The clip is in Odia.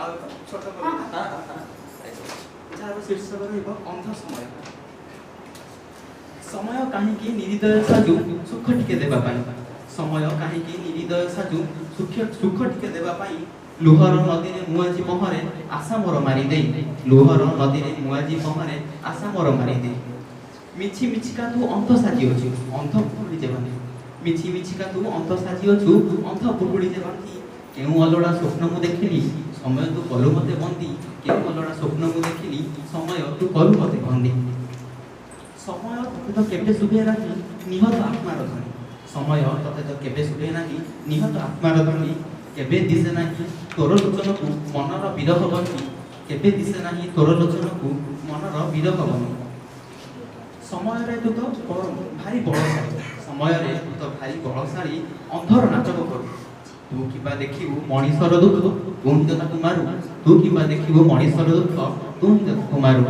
ଆଉ ଛୋଟ ଯାହାର ଶୀର୍ଷକ ରହିବ ଅନ୍ଧ ସମୟ। ସମୟ କାହିଁକି ନିରିଦୟ ସାଜୁ ସୁଖ ଟିକେ ଦେବା ପାଇଁ, ସମୟ କାହିଁକି ନିରିଦୟ ସାଜୁ ସୁଖ ଟିକେ ଦେବା ପାଇଁ, ଲୁହର ନଦୀରେ ମୁଁ ଆଜି ପହଁରେ ଆଶା ମୋର ମାରିଦେଇ, ଲୁହର ନଦୀରେ ମୁଁ ଆଜି ପହଁରେ ଆଶା ମୋର ମାରିଦେଇ। ମିଛି ମିଛିକା ତୁ ଅନ୍ଧ ସାଜିଅଛୁ ଅନ୍ଧ ପୁକୁଳି ଯେ ବାନ୍ଧି, ମିଛି ମିଛିକା ତୁ ଅନ୍ଧ ସାଜିଅଛୁ ଅନ୍ଧ ପୁକୁଳି ଯେ ବାନ୍ଧି। କେଉଁ ଅଲୋଡ଼ା ସ୍ୱପ୍ନ ମୁଁ ଦେଖିଲି ସମୟ ତୁ କଲୁ ମତେ ବନ୍ଦୀ, କେଉଁ ଅଲୋଡ଼ା ସ୍ୱପ୍ନ ମୁଁ ଦେଖିଲି ସମୟ ତୁ କଲୁ ମତେ ବନ୍ଦୀ। ସମୟ ତତେ ତ କେବେ ଶୁଭେ ନାହିଁ ନିହତ ଆତ୍ମାର ଧ୍ୱନି, ସମୟ ତତେ ତ କେବେ ଶୁଭେ ନାହିଁ ନିହତ ଆତ୍ମାର ଧ୍ୱନି। କେବେ ଦିଶେ ନାହିଁ ତୋର ଲୋଚନକୁ ମନର ବିରହ ବନି, କେବେ ଦିଶେ ନାହିଁ ତୋର ଲୋଚନକୁ ମନର ବିରହ ବନି। ସମୟରେ ତୁ ତ ଭାରି ବଳଶାଳୀ, ସମୟରେ ତୁ ତ ଭାରି ବଳଶାଳୀ ଅନ୍ଧର ନାଟକ କରୁ। ତୁ କିବା ଦେଖିବୁ ମଣିଷର ଦୁଃଖ ତୁ ହିଁ ତ ତାକୁ ମାରୁ, ତୁ କିବା ଦେଖିବୁ ମଣିଷର ଦୁଃଖ ତୁ ହିଁ ତ ତାକୁ ମାରୁ।